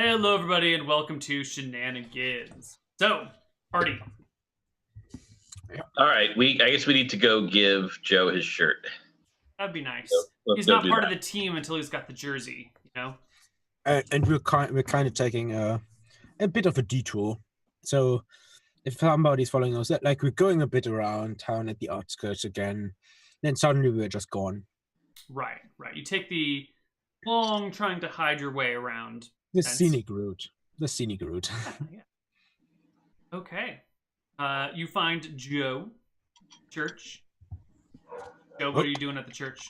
Hello, everybody, and welcome to Shenanigans. So, party. All right, I guess we need to go give Joe his shirt. That'd be nice. So let's He's go not do part that. of the team until he's got the jersey, you know? And we're kind of taking a bit of a detour. So if somebody's following us, like we're going a bit around town at the outskirts again, then suddenly we're just gone. Right. You take the long trying to hide your way around. The fence. scenic route. Yeah. Okay. You find Joe. Church. Joe, what are you doing at the church?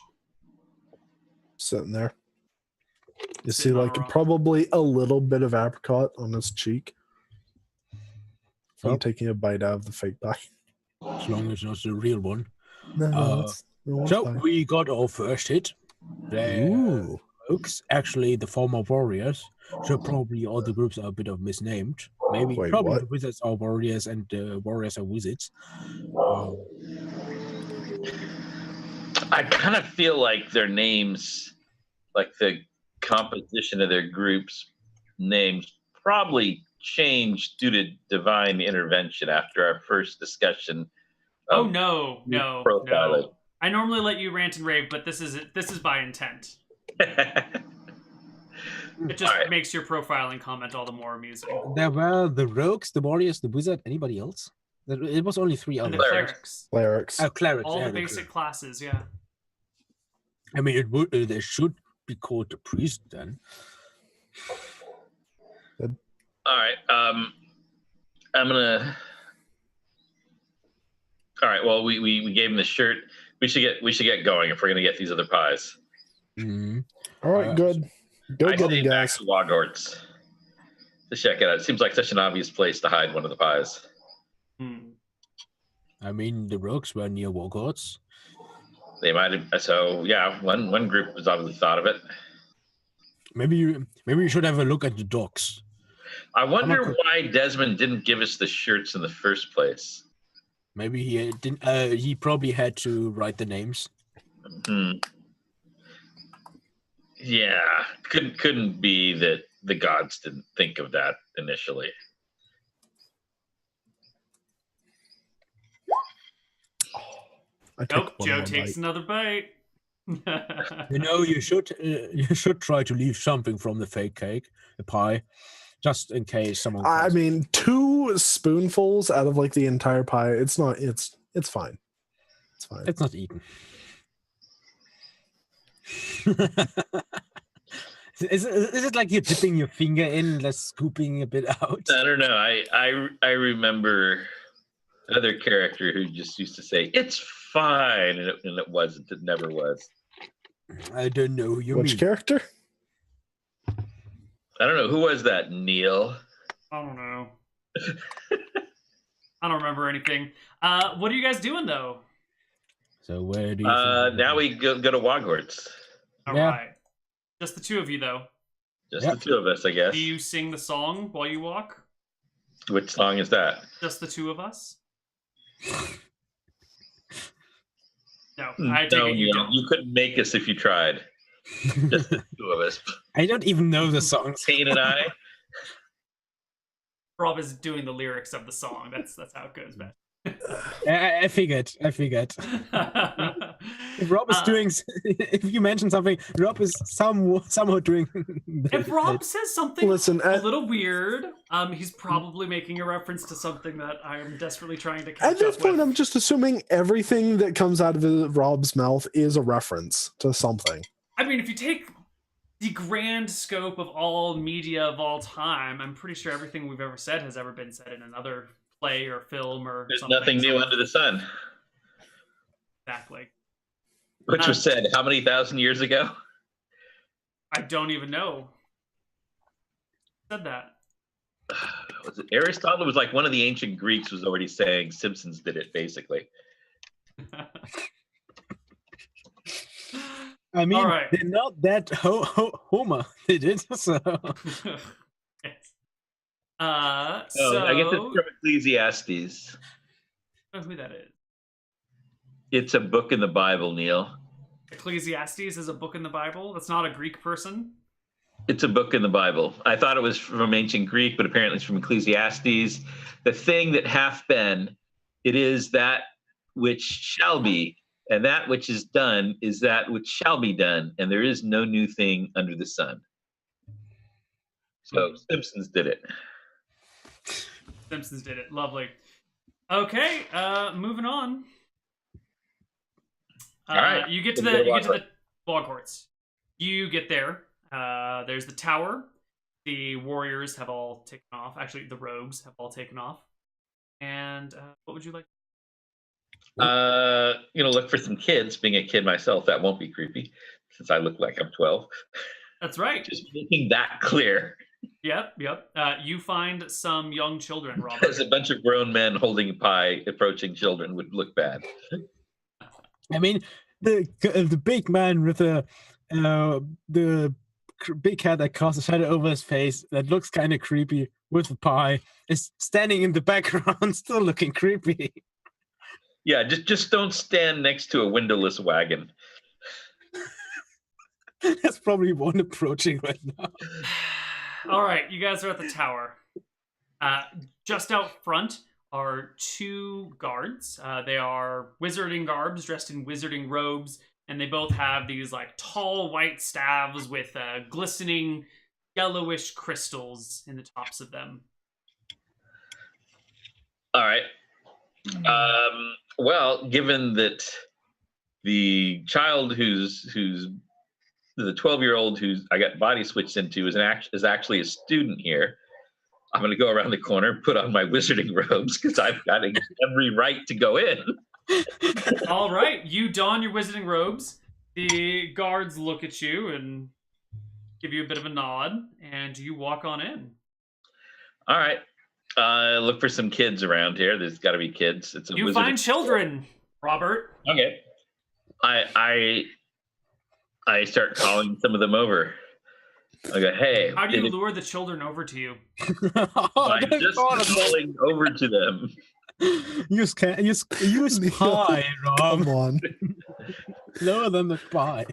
Sitting there. You see, Sitting on a like, rock. probably a little bit of apricot on his cheek. I'm Yep. taking a bite out of the fake pie. As long as it's not the real one. No, it's So fine. we got our first hit. Ooh. Folks, actually the former warriors. So probably all the groups are a bit of misnamed. Maybe Wait, probably what? the wizards are warriors and the warriors are wizards. I kind of feel like their names, like the composition of their groups' names, probably changed due to divine intervention after our first discussion. Oh no. profiling. I normally let you rant and rave, but this is by intent. It just Alright. makes your profiling comment all the more amusing. There were the rogues, the warriors, the wizard. Anybody else? It was only three And the others. clerics. Clerics. Oh, clerics. All yeah, the basic clerics. classes, yeah. I mean, it would. They should be called the priest then. All right. I'm gonna. All right. Well, we gave him the shirt. We should get going if we're gonna get these other pies. Mm-hmm. All right, good. Go I get stayed them, back guys. to Wogwarts to check it out. It seems like such an obvious place to hide one of the pies. I mean, the rogues were near Hogwarts. They might have. So yeah, one group has obviously thought of it. Maybe you should have a look at the docks. I wonder why Desmond didn't give us the shirts in the first place. Maybe he didn't. He probably had to write the names. Yeah, couldn't be that the gods didn't think of that initially. I took Nope, one Joe more takes bite. another bite. You know, you should try to leave something from the fake cake, the pie, just in case someone. I calls. mean, 2 spoonfuls out of like the entire pie. It's not. It's fine. It's fine. It's not eaten. Is it like you're dipping your finger in, like scooping a bit out? I don't know. I remember another character who just used to say it's fine, and it wasn't. It never was. I don't know who you Which mean. character? I don't know who was that. Neal. I don't know. I don't remember anything. What are you guys doing though? So where do you? Now we go to Wogwarts. All Yeah. right. Just the two of you though. Just Yep. the two of us, I guess. Do you sing the song while you walk? Which song is that? Just the two of us? No, No, I take it you Neal, don't. you couldn't make us if you tried. Just the two of us. I don't even know the songs. Kane and I. Rob is doing the lyrics of the song. That's how it goes, man. I figured. If Rob is doing, if you mention something, Rob is somehow doing. If Rob says something Listen, a little weird, he's probably making a reference to something that I'm desperately trying to catch At this up point, with. I'm just assuming everything that comes out of Rob's mouth is a reference to something. I mean, if you take the grand scope of all media of all time, I'm pretty sure everything we've ever said has ever been said in another play or film or There's something. nothing new under the sun. Exactly. Which was said how many thousand years ago? I don't even know. Who said that? Was it Aristotle? It was like one of the ancient Greeks was already saying Simpsons did it, basically. I mean, All right. they're not that Homer did it, so. I guess it's from Ecclesiastes. I don't know who that is. It's a book in the Bible, Neal. Ecclesiastes is a book in the Bible. That's not a Greek person. It's a book in the Bible. I thought it was from ancient Greek, but apparently it's from Ecclesiastes. The thing that hath been, it is that which shall be, and that which is done is that which shall be done, and there is no new thing under the sun. So Simpsons did it. Simpsons did it. Lovely. Okay, moving on. All right. You get to the ball courts. You get there. There's the tower. The warriors have all taken off. Actually, the rogues have all taken off. And what would you like? Look for some kids. Being a kid myself, that won't be creepy, since I look like I'm 12. That's right. Just making that clear. Yep. You find some young children, Robert. As a bunch of grown men holding a pie approaching children would look bad. I mean, the big man with the big hat that casts a shadow over his face that looks kind of creepy with the pie is standing in the background, still looking creepy. Yeah, just don't stand next to a windowless wagon. There's probably one approaching right now. All right, you guys are at the tower. Just out front are two guards. They are wizarding garbs, dressed in wizarding robes, and they both have these like tall white staves with glistening yellowish crystals in the tops of them. All right. Well, given that the child who's the 12-year-old who I got body switched into is actually a student here, I'm going to go around the corner, put on my wizarding robes because I've got every right to go in. All right, you don your wizarding robes. The guards look at you and give you a bit of a nod, and you walk on in. All right. Look for some kids around here. There's got to be kids. You find children, Robert. Okay. I start calling some of them over. I go, hey. How do you lure the children over to you? I'm just calling over to them. Use pie, Rob. Come on. Lower them the pie.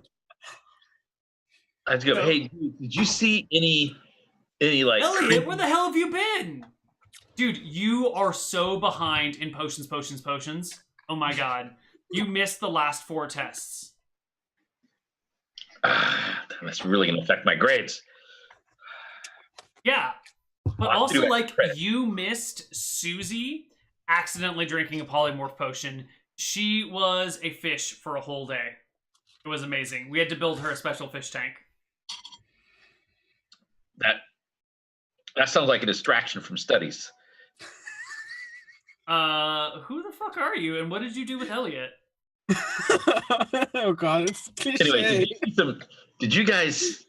I just go, hey, dude, did you see any like Elliot, where the hell have you been? Dude, you are so behind in potions. Oh my god. You missed the last 4 tests. That's really going to affect my grades. Yeah. But also, like, you missed Susie accidentally drinking a polymorph potion. She was a fish for a whole day. It was amazing. We had to build her a special fish tank. That sounds like a distraction from studies. Who the fuck are you, and what did you do with Elliot? Oh god, it's cliche. Anyway, did you guys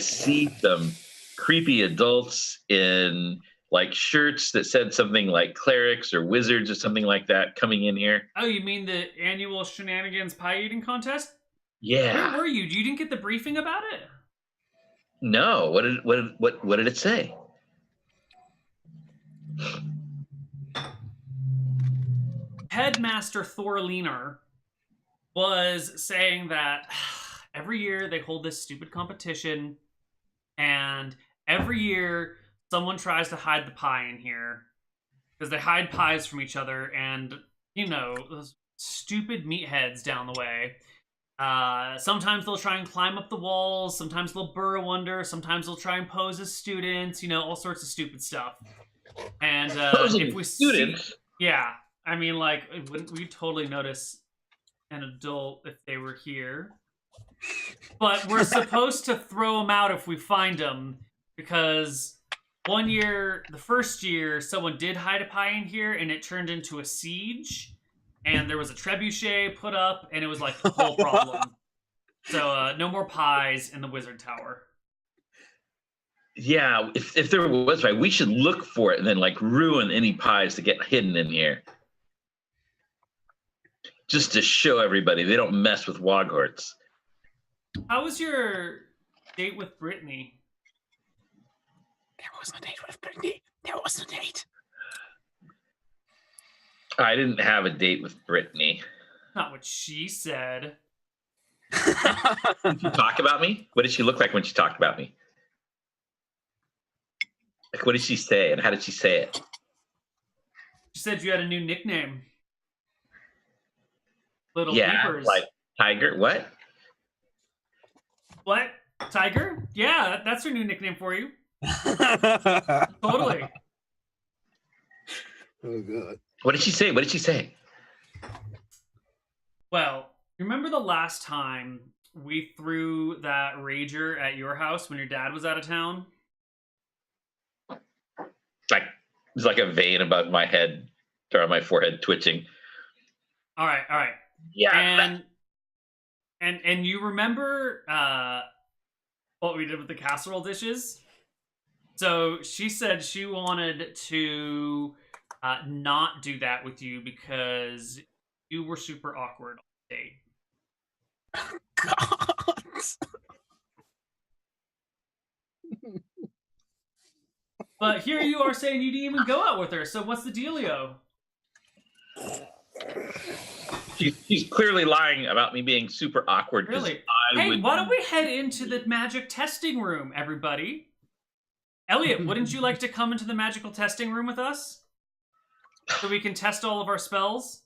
see some creepy adults in like shirts that said something like clerics or wizards or something like that coming in here? Oh, you mean the annual Shenanigans pie eating contest? Yeah. Where were you? You didn't get the briefing about it? No. What did it say? Headmaster Thorliner was saying that every year they hold this stupid competition, and every year someone tries to hide the pie in here because they hide pies from each other, and those stupid meatheads down the way. Sometimes they'll try and climb up the walls, sometimes they'll burrow under, sometimes they'll try and pose as students, all sorts of stupid stuff. And if we students, yeah, I mean, like, we totally notice an adult if they were here, but we're supposed to throw them out if we find them, because the first year, someone did hide a pie in here, and it turned into a siege, and there was a trebuchet put up, and it was like the whole problem. So no more pies in the wizard tower. Yeah, if there was, right, we should look for it and then like ruin any pies that get hidden in here. Just to show everybody they don't mess with Woghorts. How was your date with Brittany? There was no date with Brittany. There was no date. I didn't have a date with Brittany. Not what she said. Did she talk about me? What did she look like when she talked about me? Like, what did she say, and how did she say it? She said you had a new nickname. Little Yeah, Peepers. like Tiger. What? What? Tiger? Yeah, that's her new nickname for you. Totally. Oh god. What did she say? What did she say? Well, remember the last time we threw that rager at your house when your dad was out of town? Like, there's like a vein above my head or on my forehead twitching. All right. Yeah. And you remember what we did with the casserole dishes? So she said she wanted to not do that with you because you were super awkward all day. God. But here you are saying you didn't even go out with her. So what's the dealio? She's clearly lying about me being super awkward. Really? Hey, why don't we head into the magic testing room, everybody? Elliot, wouldn't you like to come into the magical testing room with us? So we can test all of our spells?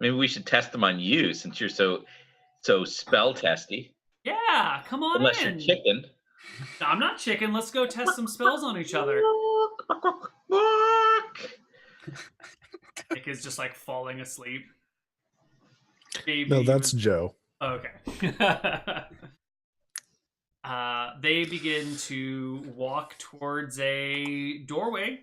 Maybe we should test them on you since you're so spell testy. Yeah, come on Unless in. you're chicken. No, I'm not chicken. Let's go test some spells on each other. Nick is just like falling asleep. Maybe No, that's Joe. Okay. They begin to walk towards a doorway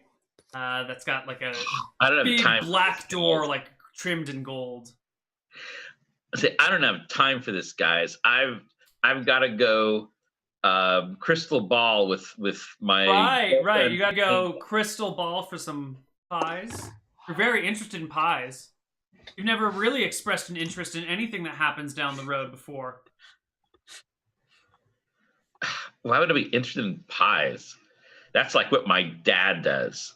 that's got like a I don't have big time. black door, like trimmed in gold. I don't have time for this, guys. I've got to go crystal ball with my Right. You gotta go crystal ball for some pies. You're very interested in pies. You've never really expressed an interest in anything that happens down the road before. Why would I be interested in pies? That's like what my dad does.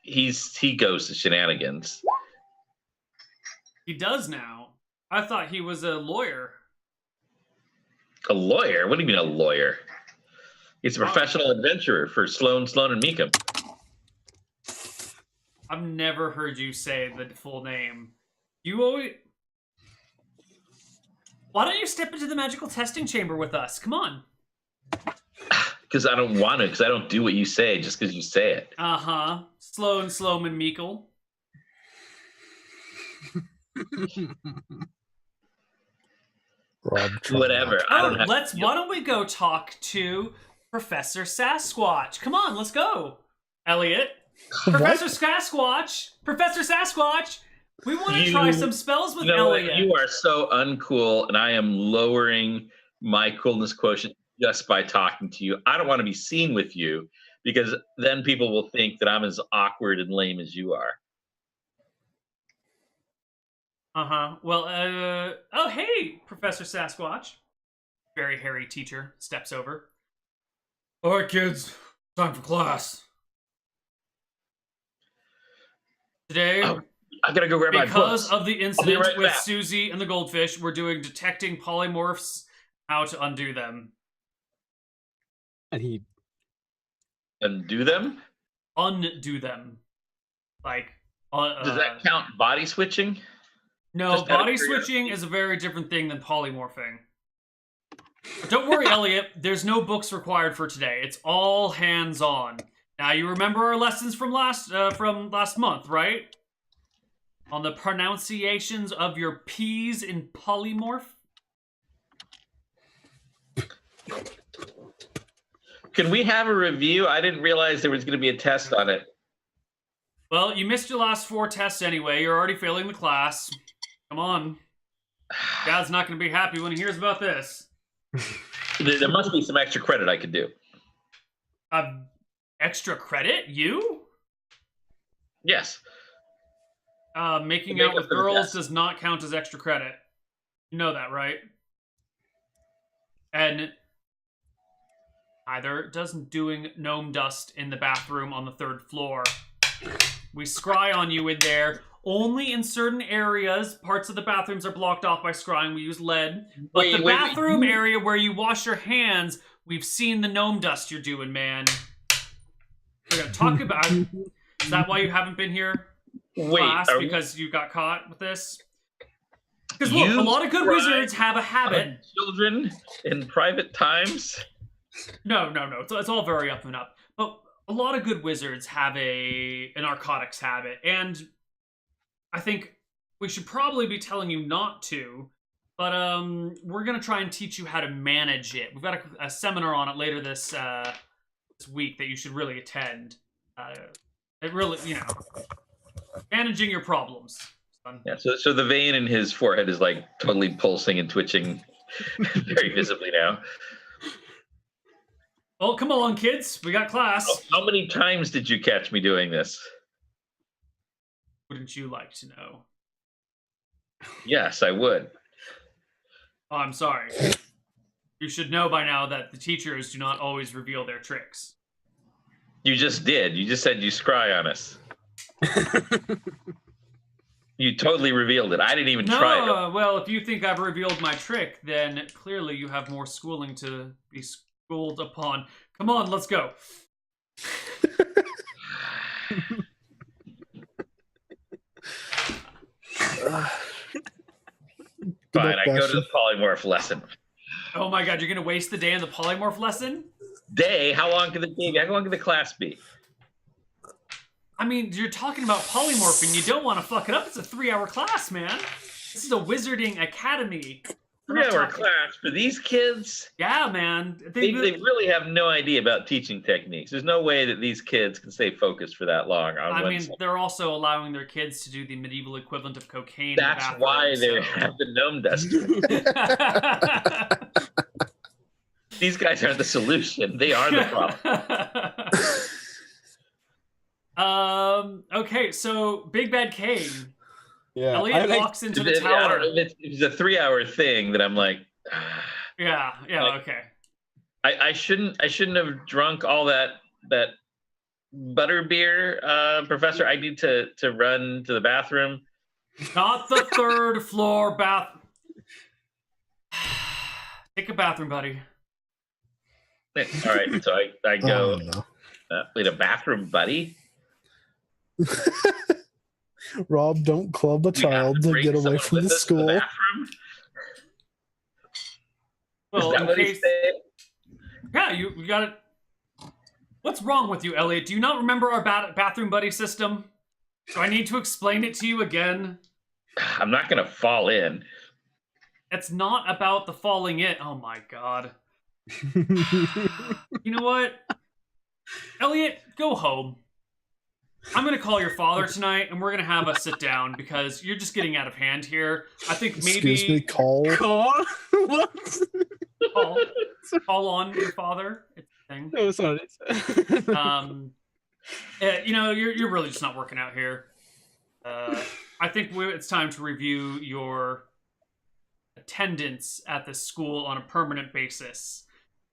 He goes to Shenanigans. He does now. I thought he was a lawyer. A lawyer? What do you mean a lawyer? He's a professional adventurer for Sloan, and Meekum. I've never heard you say the full name. You always... Why don't you step into the magical testing chamber with us? Come on. Because I don't want to, because I don't do what you say just because you say it. Uh-huh. Sloan and Meekle. Rob, Whatever. I don't have Why don't we go talk to Professor Sasquatch? Come on, let's go. Elliot. Professor Sasquatch! Professor Sasquatch! We want to try some spells with Elliot. You are so uncool, and I am lowering my coolness quotient just by talking to you. I don't want to be seen with you because then people will think that I'm as awkward and lame as you are. Uh-huh. Well, oh, hey, Professor Sasquatch. Very hairy teacher steps over. All right, kids. Time for class. Today, I gotta go grab my books. because of the incident right with back. Susie and the goldfish, we're doing detecting polymorphs, how to undo them. And he Undo them? Undo them. Like, Does that count body switching? no, just out of body curiosity? switching is a very different thing than polymorphing. But don't worry, Elliot. There's no books required for today. It's all hands-on. Now, you remember our lessons from last month, right? On the pronunciations of your P's in polymorph? Can we have a review? I didn't realize there was going to be a test on it. Well, you missed your last 4 tests anyway. You're already failing the class. Come on. Dad's not going to be happy when he hears about this. There must be some extra credit I could do. Extra credit? You? Yes. Making To make out with up for the girls test. does not count as extra credit. You know that, right? And either does doing gnome dust in the bathroom on the 3rd floor. We scry on you in there only in certain areas. Parts of the bathrooms are blocked off by scrying. We use lead. But Wait, the wait, bathroom area where you wash your hands, we've seen the gnome dust you're doing, man. We're going to talk about it. Is that why you haven't been here? Class, because you got caught with this? Because look, a lot of good wizards have a habit. Children in private times? No. It's all very up and up. But a lot of good wizards have a narcotics habit, and I think we should probably be telling you not to. But we're gonna try and teach you how to manage it. We've got a seminar on it later this week that you should really attend. It really, managing your problems. Yeah, so the vein in his forehead is like totally pulsing and twitching very visibly now. Well, come along, kids. We got class. How many times did you catch me doing this? Wouldn't you like to know? Yes, I would. Oh, I'm sorry. You should know by now that the teachers do not always reveal their tricks. You just did. You just said you scry on us. You totally revealed it. I didn't even try it. Well, if you think I've revealed my trick, then clearly you have more schooling to be schooled upon. Come on, let's go. Fine, I go to the polymorph lesson. Oh my god, you're gonna waste the day in the polymorph lesson? Day? How long can the class be? I mean, you're talking about polymorphing. You don't want to fuck it up. It's a 3-hour class, man. This is a wizarding academy. 3-hour class for these kids? Yeah, man. They really have no idea about teaching techniques. There's no way that these kids can stay focused for that long. They're also allowing their kids to do the medieval equivalent of cocaine. That's why they have the gnome dust. These guys aren't the solution. They are the problem. Okay, so Big Bad Kane. Yeah, Elliot walks into the tower. It's a 3-hour thing that I'm like. Yeah, okay. I shouldn't have drunk all that butterbeer, Professor. I need to run to the bathroom. Not the 3rd floor bath. Take a bathroom, buddy. All right, so I go. Oh, no. Wait, a bathroom, buddy? Rob, don't club a child to get away from the school. Well, is that what he said? Yeah, you got it. What's wrong with you, Elliot? Do you not remember our bathroom buddy system? Do I need to explain it to you again? I'm not going to fall in. It's not about the falling in. Oh my god. You know what? Elliot, go home. I'm going to call your father tonight, and we're going to have a sit down, because you're just getting out of hand here. I think maybe... Excuse me, call? What? Call on your father. It's a thing. Oh, sorry. You're really just not working out here. I think it's time to review your attendance at the school on a permanent basis,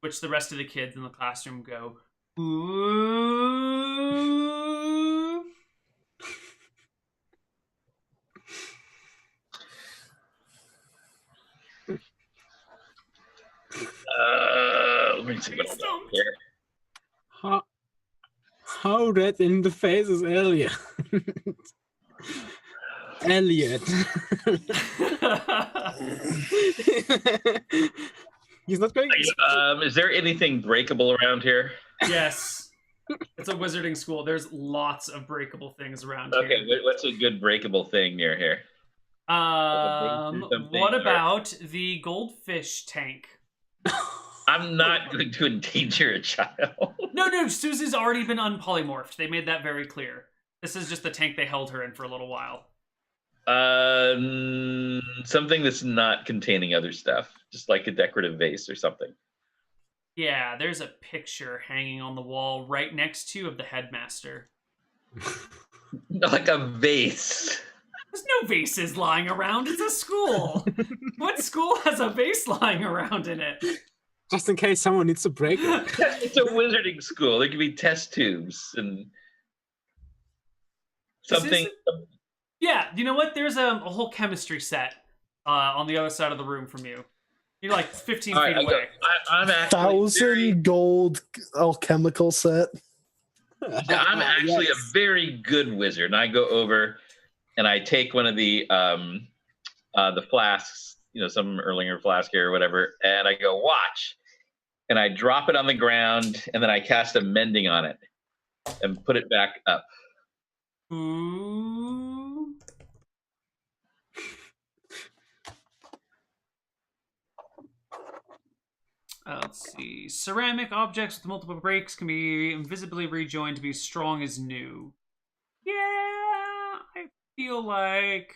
which the rest of the kids in the classroom go, ooh. Let me see what I got here. How red in the face is Elliot? Elliot. He's not going. Is there anything breakable around here? Yes. It's a wizarding school. There's lots of breakable things around here. Okay, what's a good breakable thing near here? What about the goldfish tank? I'm not going to endanger a child. No, Susie's already been unpolymorphed. They made that very clear. This is just the tank they held her in for a little while. Something that's not containing other stuff, just like a decorative vase or something. Yeah, there's a picture hanging on the wall right next to of the headmaster. Like a vase. There's no vases lying around. It's a school. What school has a vase lying around in it? Just in case someone needs to break it. It's a wizarding school. There could be test tubes and something. Yeah, you know what? There's a whole chemistry set on the other side of the room from you. You're like 15 All feet right, away. I'm actually very, 1,000 gold alchemical set. I'm actually Yes. a very good wizard, and I go over and I take one of the flasks, some Erlinger flask here or whatever, and I go watch, and I drop it on the ground, and then I cast a mending on it and put it back up. Ooh. Let's see. Ceramic objects with multiple breaks can be invisibly rejoined to be strong as new. Yeah, I feel like.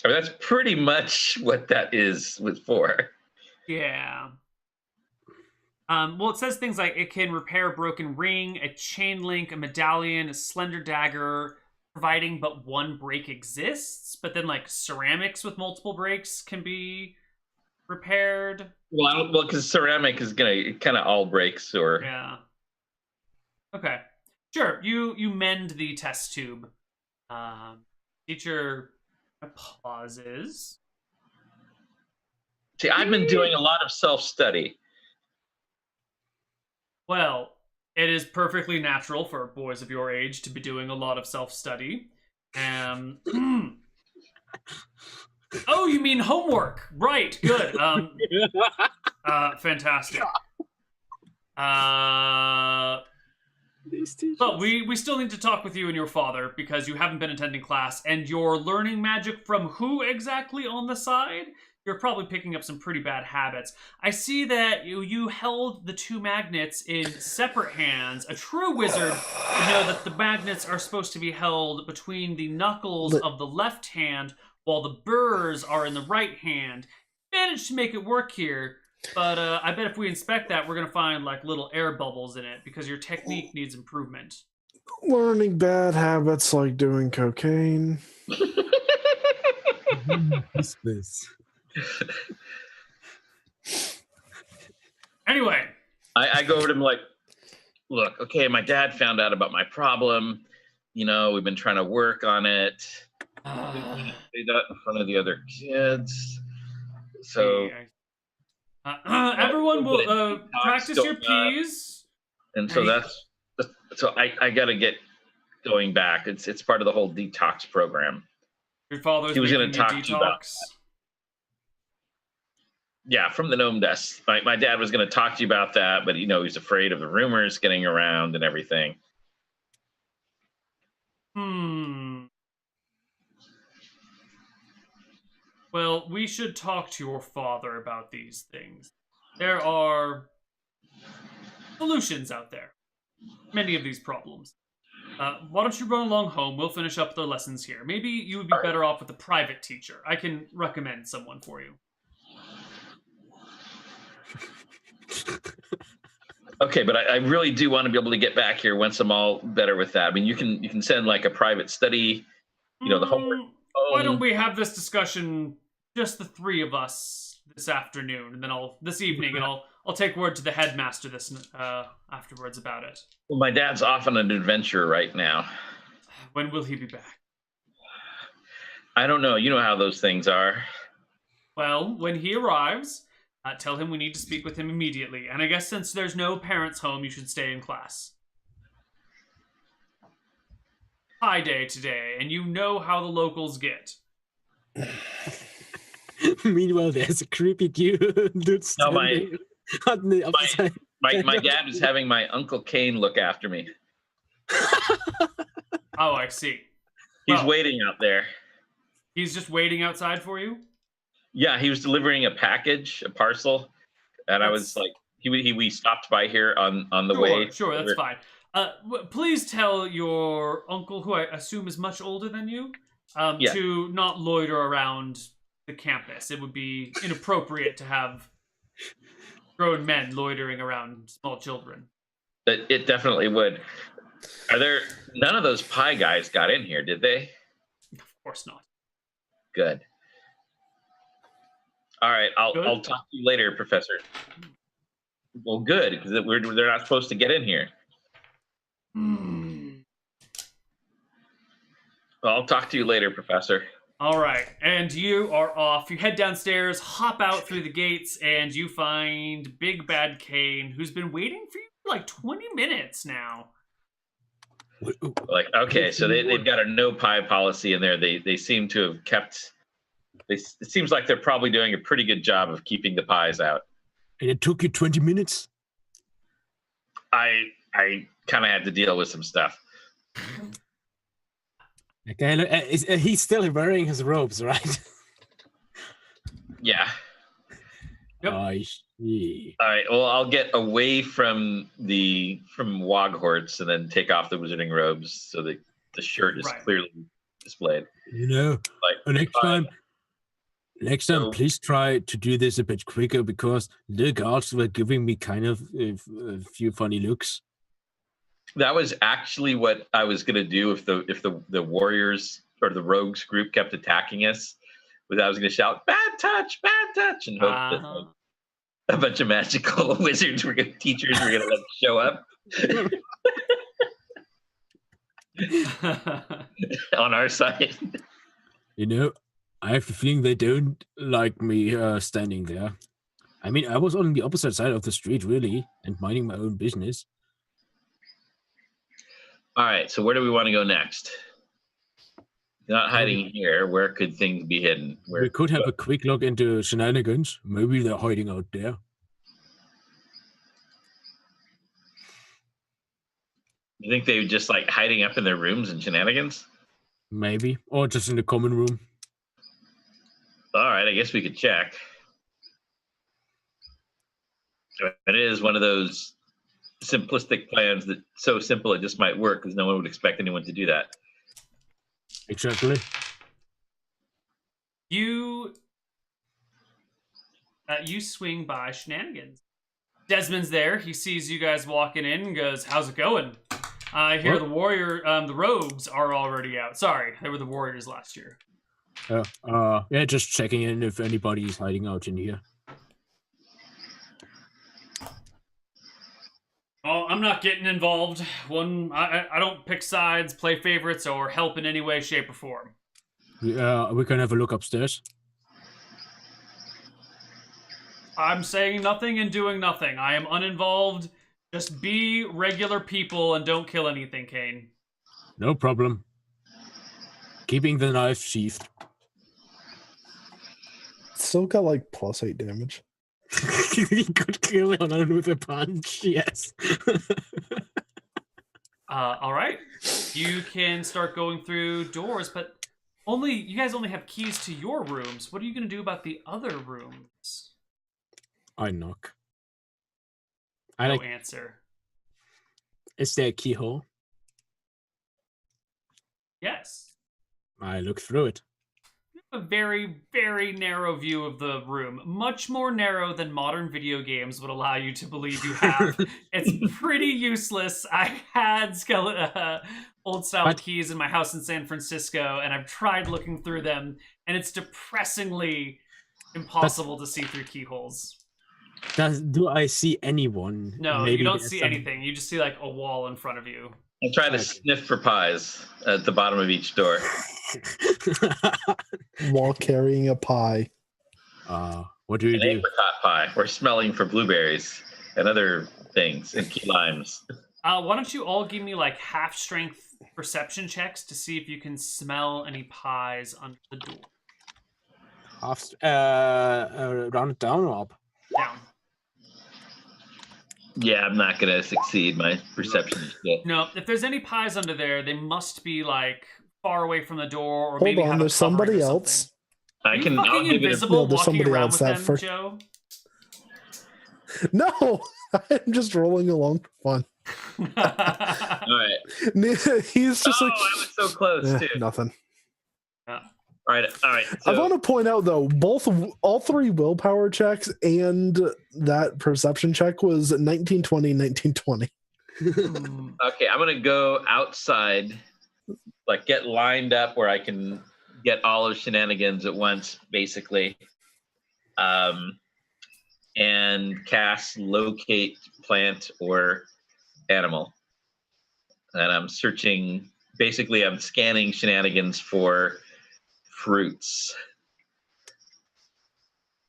I mean, that's pretty much what that is for. Yeah. Well, it says things like it can repair a broken ring, a chain link, a medallion, a slender dagger, providing but one break exists. But then, like, ceramics with multiple breaks can be repaired. Well, because ceramic is gonna kind of all breaks, or Yeah. Okay. Sure. You mend the test tube. Teacher pauses. see, I've been doing a lot of self-study. Well, it is perfectly natural for boys of your age to be doing a lot of self-study. Oh, you mean homework? Right. Good. Fantastic. But we still need to talk with you and your father because you haven't been attending class, and you're learning magic from who exactly on the side? You're probably picking up some pretty bad habits. I see that you held the two magnets in separate hands. A true wizard would know that the magnets are supposed to be held between the knuckles of the left hand, while the burrs are in the right hand. Managed to make it work here, but I bet if we inspect that, we're gonna find like little air bubbles in it because your technique needs improvement. Learning bad habits like doing cocaine. Whispers. Anyway, I go over to him like, look, okay, my dad found out about my problem. We've been trying to work on it. Say that in front of the other kids. So everyone will practice your going on. P's. And so I got to get going back. It's part of the whole detox program. Your father's He was making gonna you talk to you about detox. Yeah, from the gnome desk. My dad was going to talk to you about that, but he's afraid of the rumors getting around and everything. Well, we should talk to your father about these things. There are solutions out there. Many of these problems. Why don't you run along home? We'll finish up the lessons here. Maybe you would be better off with a private teacher. I can recommend someone for you. Okay, but I really do want to be able to get back here once I'm all better with that. I mean, you can send like a private study, the homework. Why don't we have this discussion, just the three of us, this afternoon, and then this evening, and I'll take word to the headmaster afterwards about it. Well, my dad's off on an adventure right now. When will he be back? I don't know. You know how those things are. Well, when he arrives, tell him we need to speak with him immediately. And I guess since there's no parents home, you should stay in class. High day today, and you know how the locals get. Meanwhile, there's a creepy dude standing on the other side. My dad is having my Uncle Kane look after me. Oh, I see. He's waiting out there. He's just waiting outside for you? Yeah, he was delivering a package, a parcel, and I was like, we stopped by here on the way. Sure, that's fine. Please tell your uncle, who I assume is much older than you, to not loiter around the campus. It would be inappropriate to have grown men loitering around small children. It definitely would. None of those pie guys got in here, did they? Of course not. Good. All right, I'll talk to you later, Professor. Well, good, because they're not supposed to get in here. Well, I'll talk to you later, Professor. All right, and you are off. You head downstairs, hop out through the gates, and you find Big Bad Kane, who's been waiting for you for like 20 minutes now. Like, okay, so they've got a no pie policy in there. They seem to have kept. It seems like they're probably doing a pretty good job of keeping the pies out. And it took you 20 minutes? I kind of had to deal with some stuff. Okay, he's still wearing his robes, right? Yeah. Yep. I see. All right. Well, I'll get away from Woghorts and then take off the wizarding robes so that the shirt is clearly displayed. You know, like next time, please try to do this a bit quicker because the guards were giving me kind of a few funny looks. That was actually what I was gonna do if the warriors or the rogues group kept attacking us. I was gonna shout bad touch, and hope that like, a bunch of magical wizards teachers were gonna like show up on our side. You know, I have the feeling they don't like me standing there. I mean, I was on the opposite side of the street, really, and minding my own business. All right, so where do we want to go next? Not hiding here. Where could things be hidden? We could have a quick look into Shenanigans. Maybe they're hiding out there. You think they were just like hiding up in their rooms in Shenanigans? Maybe, or just in the common room. All right, I guess we could check. It is one of those simplistic plans that's so simple it just might work because no one would expect anyone to do that. Exactly. You swing by Shenanigans. Desmond's there. He sees you guys walking in and goes, "How's it going?" I hear the rogues are already out. Sorry, they were the warriors last year. Yeah, just checking in if anybody's hiding out in here. Oh, I'm not getting involved. I don't pick sides, play favorites, or help in any way, shape, or form. We can have a look upstairs. I'm saying nothing and doing nothing. I am uninvolved. Just be regular people and don't kill anything, Kane. No problem. Keeping the knife sheathed. Still got like +8 damage. He could kill him with a punch, yes. All right. You can start going through doors, but you guys only have keys to your rooms. What are you going to do about the other rooms? I knock. No answer. Is there a keyhole? Yes. I look through it. A very, very narrow view of the room. Much more narrow than modern video games would allow you to believe you have. It's pretty useless. I had old-style keys in my house in San Francisco, and I've tried looking through them, and it's depressingly impossible to see through keyholes. Do I see anyone? No, you don't see anything. You just see like a wall in front of you. I'm trying to sniff for pies at the bottom of each door. While carrying a pie. What do you do? An apricot pie. We're smelling for blueberries and other things and key limes. Why don't you all give me like half-strength perception checks to see if you can smell any pies under the door. Round it down or up? Down. Yeah, I'm not going to succeed. My perception is good. No, if there's any pies under there, they must be like far away from the door, or Hold maybe on, there's somebody else. I'll give invisible there's walking somebody around else with that them, first. Joe? No, I'm just rolling along for fun. All right. He's just like, I was so close too. Nothing. All right. I want to point out though, all three willpower checks and that perception check was 1920, 1920. Okay, I'm gonna go outside, like get lined up where I can get all of Shenanigans at once, basically, and cast locate plant or animal. And I'm searching basically I'm scanning Shenanigans for fruits.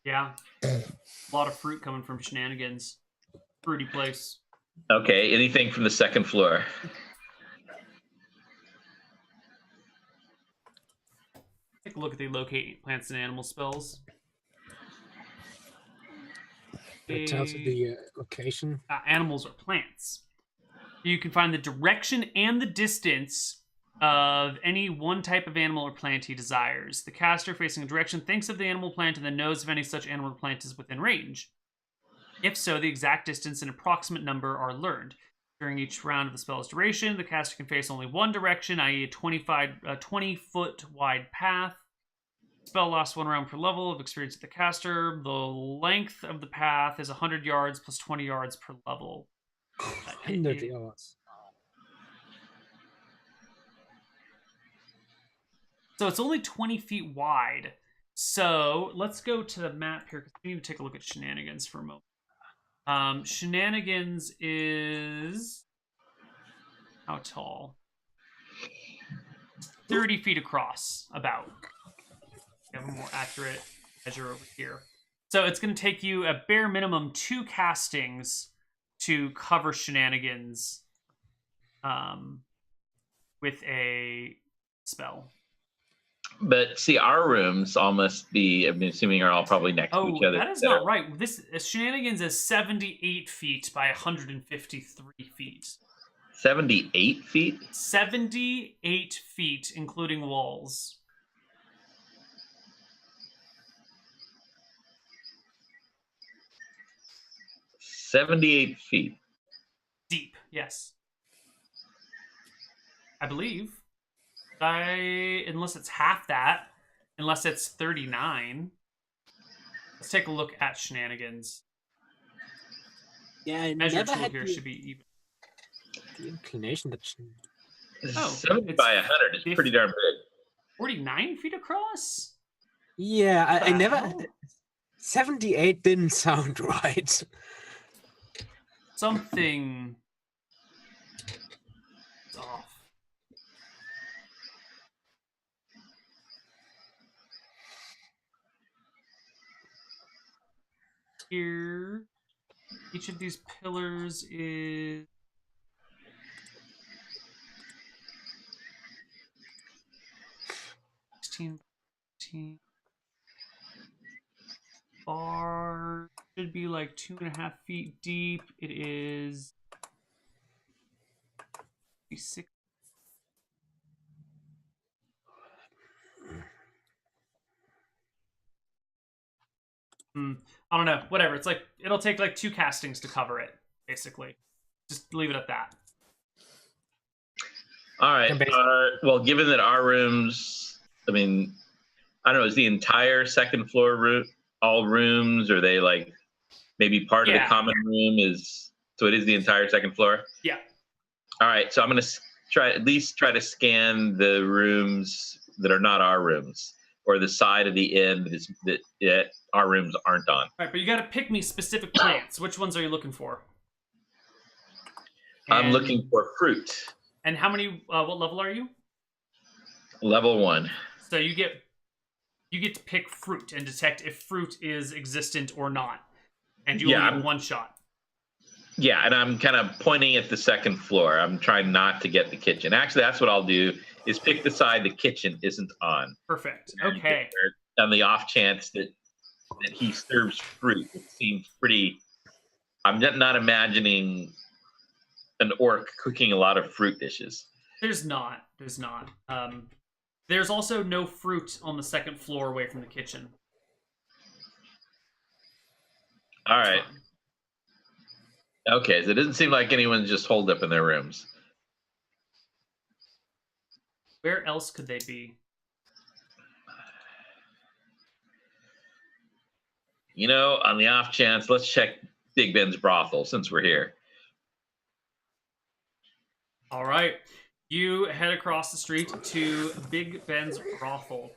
Yeah. A lot of fruit coming from Shenanigans. Fruity place. Okay, anything from the second floor? Take a look at the locate plants and animal spells. It tells you the location. Animals or plants. You can find the direction and the distance of any one type of animal or plant he desires. The caster facing a direction thinks of the animal plant and then knows if any such animal or plant is within range. If so, the exact distance and approximate number are learned. During each round of the spell's duration, the caster can face only one direction, i.e. a 20-foot wide path. Spell lasts 1 round per level of experience of the caster. The length of the path is 100 yards plus 20 yards per level. 100 yards. So it's only 20 feet wide. So let's go to the map here because we need to take a look at Shenanigans for a moment. Shenanigans is how tall? 30 feet across, about. We have a more accurate measure over here. So it's going to take you a bare minimum 2 castings to cover Shenanigans with a spell. But see, our rooms all must be, I'm assuming, are all probably next to each other. That is not right. This Shenanigans is 78 feet by 153 feet. 78 feet? 78 feet, including walls. $78 feet. Deep, yes. I believe. Unless it's half that. Unless it's 39. Let's take a look at Shenanigans. Yeah, I Measure never tool had here the, should be even. the inclination that. Oh, 70 it's by 100 is pretty darn big. 49 feet across? Yeah, I never. hell? 78 didn't sound right. Something is off. Here, each of these pillars is 16, 15. Bar should be like 2.5 feet deep. It is 6. I don't know. Whatever. It's like it'll take like 2 castings to cover it. Basically, just leave it at that. All right. Well, given that our rooms, I mean, I don't know, is the entire second floor room all rooms? Or are they like maybe part of the common room is? So it is the entire second floor? Yeah. All right. So I'm going to at least try to scan the rooms that are not our rooms, or the side of the inn that our rooms aren't on. All right, but you got to pick me specific plants. Which ones are you looking for? I'm looking for fruit. And how many? What level are you? Level 1. So you get to pick fruit and detect if fruit is existent or not, and you only get 1 shot. Yeah, and I'm kind of pointing at the second floor. I'm trying not to get the kitchen. Actually, that's what I'll do, is pick the side the kitchen isn't on. Perfect. Okay. On the off chance that he serves fruit. It seems pretty... I'm not imagining an orc cooking a lot of fruit dishes. There's not. There's also no fruit on the second floor away from the kitchen. All right. Okay, so it doesn't seem like anyone's just holed up in their rooms. Where else could they be? You know, on the off chance, let's check Big Ben's brothel since we're here. All right. You head across the street to Big Ben's brothel.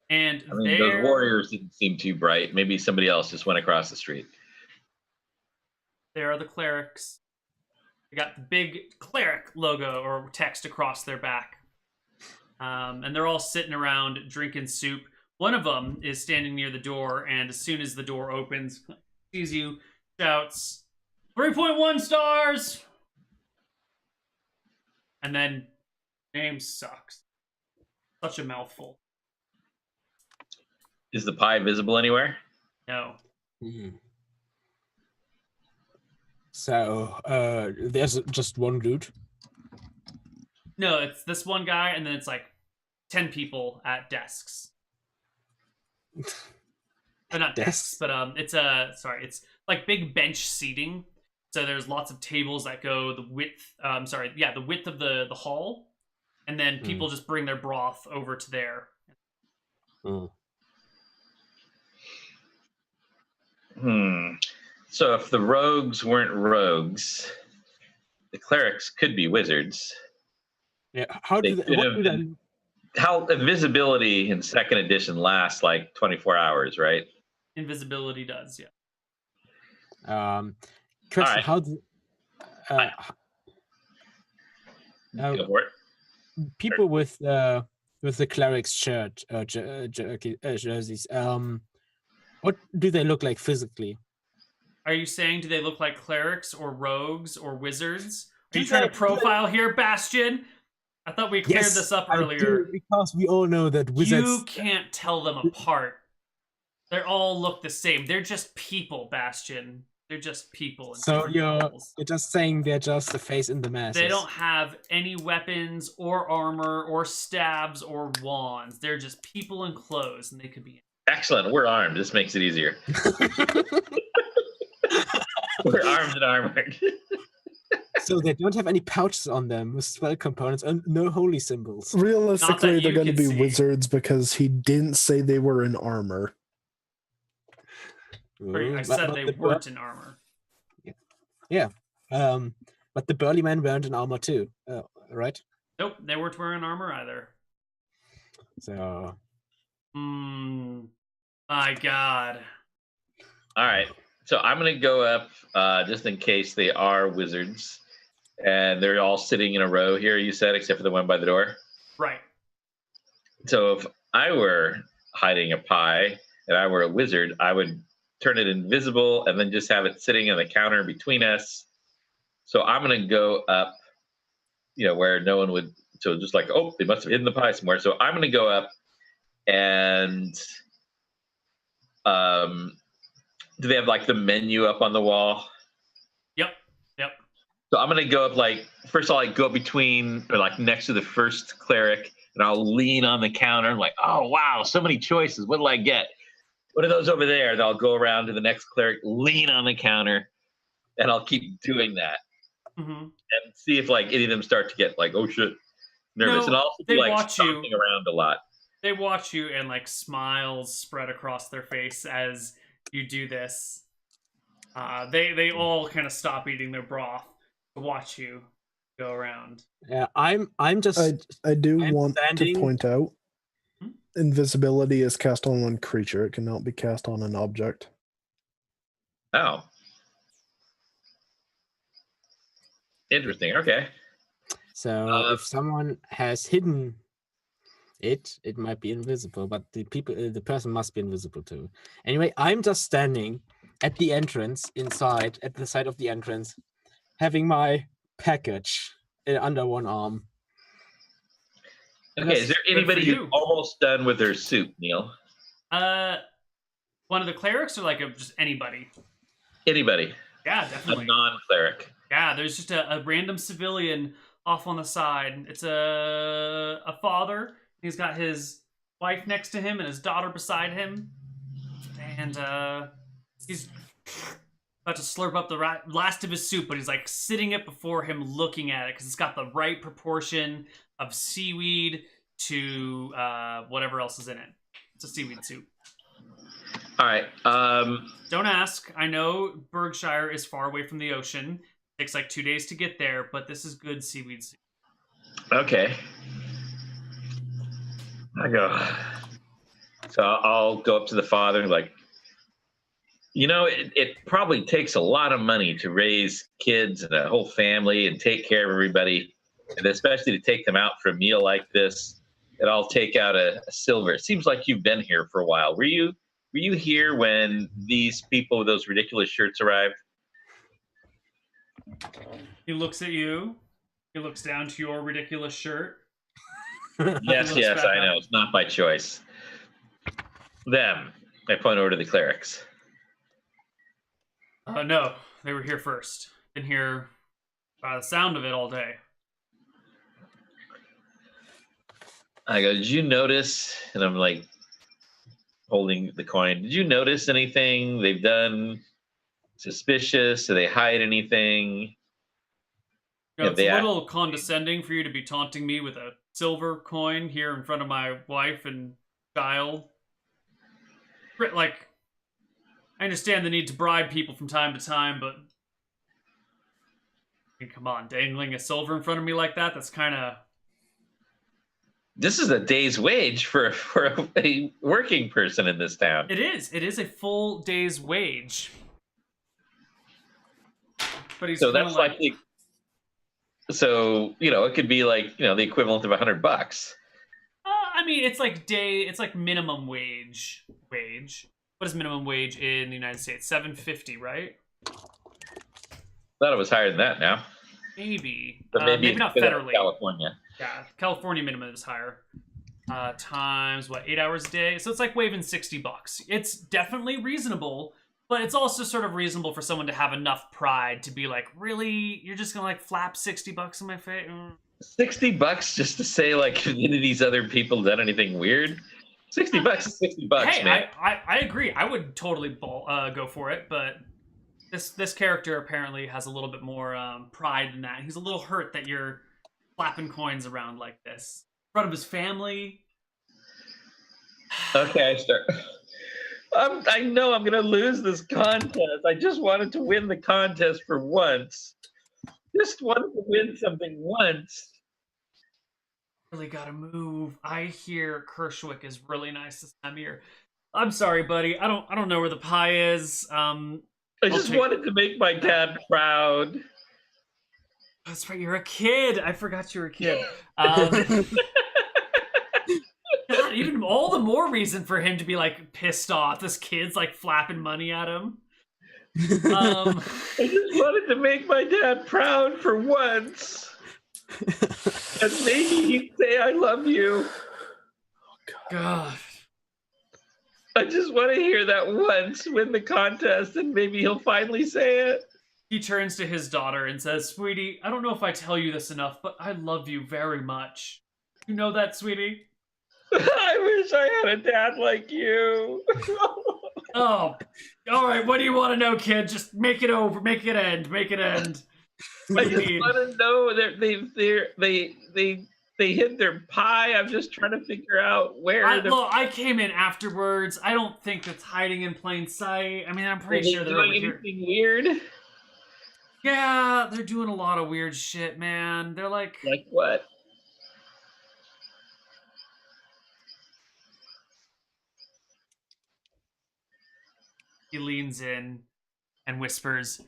And I mean, those warriors didn't seem too bright. Maybe somebody else just went across the street. There are the clerics. They got the big cleric logo or text across their back. And they're all sitting around drinking soup. One of them is standing near the door, and as soon as the door opens, sees you, shouts, 3.1 stars! And then, name sucks. Such a mouthful. Is the pie visible anywhere? No. Mhm. So there's just one dude. No, it's this one guy, and then it's like 10 people at desks. They're not desks, but it's it's like big bench seating. So there's lots of tables that go the width. The width of the hall, and then people just bring their broth over to there. So if the rogues weren't rogues, the clerics could be wizards. Yeah. How do they? What do they? How invisibility in second edition lasts like 24 hours, right? Invisibility does, yeah. Question: right. How do Go for it. people with the cleric's shirt jerseys? What do they look like physically? Are you saying do they look like clerics or rogues or wizards? Are you trying to profile here, Bastian? I thought we cleared this up earlier. Because we all know that wizards. You can't tell them apart. They all look the same. They're just people, Bastian. They're just people. So you're just saying they're just a face in the masses. They don't have any weapons or armor or stabs or wands. They're just people in clothes, and they could be. Excellent. We're armed. This makes it easier. We're armed and armored. So they don't have any pouches on them with spell components and no holy symbols. Realistically, they're going to be see. wizards because he didn't say they were in armor. I said they weren't in armor. Yeah. But the burly men weren't in armor too, right? Nope, they weren't wearing armor either. So. My God. All right. So I'm going to go up just in case they are wizards. And they're all sitting in a row here, you said, except for the one by the door? Right. So if I were hiding a pie and I were a wizard, I would turn it invisible and then just have it sitting on the counter between us. So I'm going to go up, where no one would. So just like, oh, they must have hidden the pie somewhere. So I'm going to go up and do they have like the menu up on the wall? Yep. So I'm going to go up first I'll go between or next to the first cleric and I'll lean on the counter and oh, wow, so many choices. What will I get? What are those over there? And I'll go around to the next cleric, lean on the counter, and I'll keep doing that. And see if any of them start to get oh shit, nervous. And I'll also be stomping around a lot. They watch you and smiles spread across their face as you do this. They all kind of stop eating their broth to watch you go around. Yeah, I'm just. I do want to point out, invisibility is cast on one creature. It cannot be cast on an object. Oh. Interesting. Okay. So if someone has hidden it might be invisible, but the person must be invisible too. Anyway, I'm just standing at the entrance inside, at the side of the entrance, having my package under one arm. Okay, is there anybody who's almost done with their soup, Neal? One of the clerics or just anybody? Anybody. Yeah, definitely. A non-cleric. Yeah, there's just a random civilian off on the side. It's a father. He's got his wife next to him and his daughter beside him. And he's about to slurp up the last of his soup, but he's sitting it before him looking at it because it's got the right proportion of seaweed to whatever else is in it. It's a seaweed soup. All right. Don't ask. I know Berkshire is far away from the ocean. It takes 2 days to get there, but this is good seaweed soup. Okay. So I'll go up to the father and it probably takes a lot of money to raise kids and a whole family and take care of everybody, and especially to take them out for a meal like this. and I'll take out a silver. It seems like you've been here for a while. Were you here when these people with those ridiculous shirts arrived? He looks at you. He looks down to your ridiculous shirt. Yes, I know. It's not by choice. Them. I point over to the clerics. No, they were here first. Been here by the sound of it all day. I go, did you notice? And I'm like holding the coin. Did you notice anything they've done suspicious? Do they hide anything? You know, it's a little condescending for you to be taunting me with a silver coin here in front of my wife and child. Like, I understand the need to bribe people from time to time, but I mean, come on, dangling a silver in front of me like that, that's kind of... This is a day's wage for a working person in this town. It is. It is a full day's wage. But he's so that's like so, you know, it could be like, you know, the equivalent of $100. I mean, it's like minimum wage. What is minimum wage in the United States? $7.50, right? Thought it was higher than that now. Maybe. But maybe not federally. California. Yeah, California minimum is higher. Times, 8 hours a day? So it's like waving $60. It's definitely reasonable, but it's also sort of reasonable for someone to have enough pride to be like, really? You're just gonna like flap $60 in my face? $60 just to say like, have any of these other people done anything weird? $60 is $60, hey, man. I agree. I would totally go for it, but this character apparently has a little bit more pride than that. He's a little hurt that you're flapping coins around like this in front of his family. Okay, I know I'm gonna lose this contest. I just wanted to win the contest for once. Just wanted to win something once. Really gotta move. I hear Kershwick is really nice this time of year. I'm sorry, buddy. I don't know where the pie is. I just wanted to make my dad proud. That's right. You're a kid. I forgot you were a kid. God, even all the more reason for him to be like pissed off. This kid's like flapping money at him. I just wanted to make my dad proud for once. And maybe he'd say, I love you. Oh, God. I just want to hear that once, win the contest, and maybe he'll finally say it. He turns to his daughter and says, sweetie, I don't know if I tell you this enough, but I love you very much. You know that, sweetie? I wish I had a dad like you. Oh, all right. What do you want to know, kid? Just make it over. Make it end. Make it end. I just want to know that they hid their pie. I'm just trying to figure out where. Look, I came in afterwards. I don't think it's hiding in plain sight. I mean, I'm pretty sure they're over here. Anything weird? Yeah, they're doing a lot of weird shit, man. They're like what? He leans in and whispers, a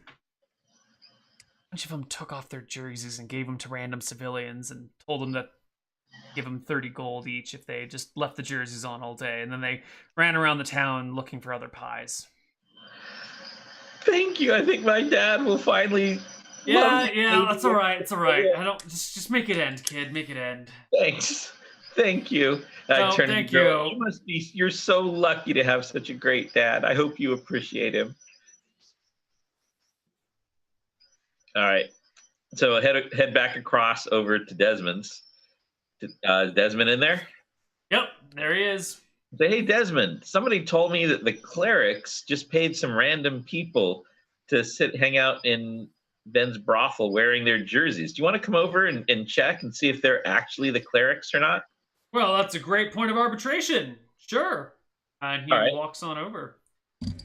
bunch of them took off their jerseys and gave them to random civilians and told them to give them 30 gold each if they just left the jerseys on all day. And then they ran around the town looking for other pies. Thank you. I think my dad will finally... Yeah, that's all right. It's all right. I don't... Just make it end, kid. Make it end. Thanks. Thank you. Thank you. You're so lucky to have such a great dad. I hope you appreciate him. All right. So head back across over to Desmond's. Is Desmond in there? Yep, there he is. Say, hey, Desmond, somebody told me that the clerics just paid some random people to hang out in Ben's brothel wearing their jerseys. Do you want to come over and check and see if they're actually the clerics or not? Well, that's a great point of arbitration. Sure. And he walks on over.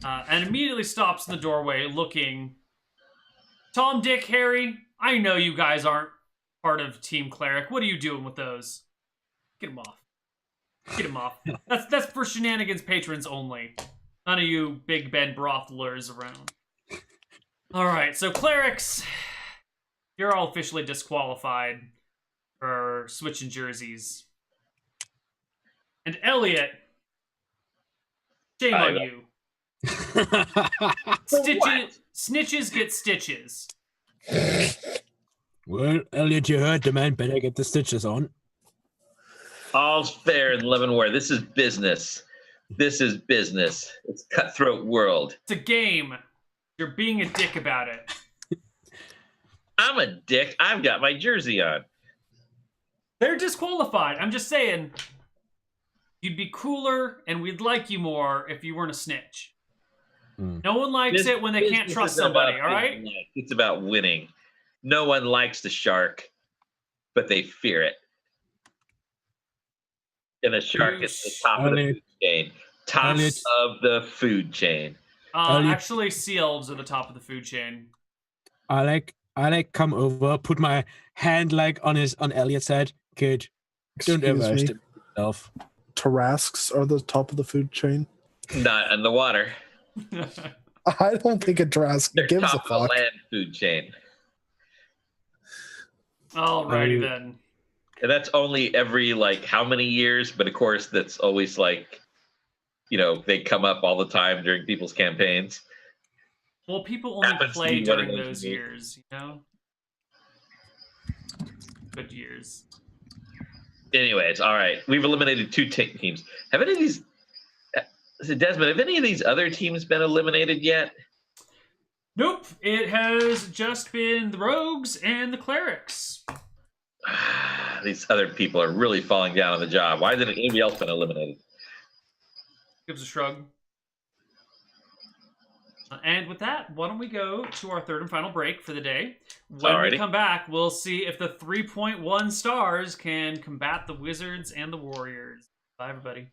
And immediately stops in the doorway looking. Tom, Dick, Harry, I know you guys aren't part of Team Cleric. What are you doing with those? Get them off. Get them off. That's for Shenanigans patrons only. None of you Big Ben brothelers around. All right, so clerics, you're all officially disqualified for switching jerseys. And Elliot, shame on you. Snitches get stitches. Well, Elliot, you heard the man. Better get the stitches on. All's fair in love and war. This is business. This is business. It's cutthroat world. It's a game. You're being a dick about it. I'm a dick. I've got my jersey on. They're disqualified. I'm just saying, you'd be cooler and we'd like you more if you weren't a snitch. No one likes it when they can't trust somebody, all right? It's about winning. No one likes the shark, but they fear it. And the shark is the top of the food chain. Top of the food chain. Actually, sea elves are the top of the food chain. I come over, put my hand on Elliot's head. Kid, don't ever estimate yourself. Tarasques are the top of the food chain. Not in the water. I don't think a Tarasque gives a fuck. Top of the land food chain. Alrighty then. And that's only every how many years? But of course, that's always they come up all the time during people's campaigns. Well, people only play during those years, you know? Good years. Anyways, all right. We've eliminated 2 teams. Have any of these... Desmond, have any of these other teams been eliminated yet? Nope. It has just been the rogues and the clerics. These other people are really falling down on the job. Why hasn't anybody else been eliminated? Gives a shrug. And with that, why don't we go to our third and final break for the day? When we come back, we'll see if the 3.1 stars can combat the wizards and the warriors. Bye, everybody.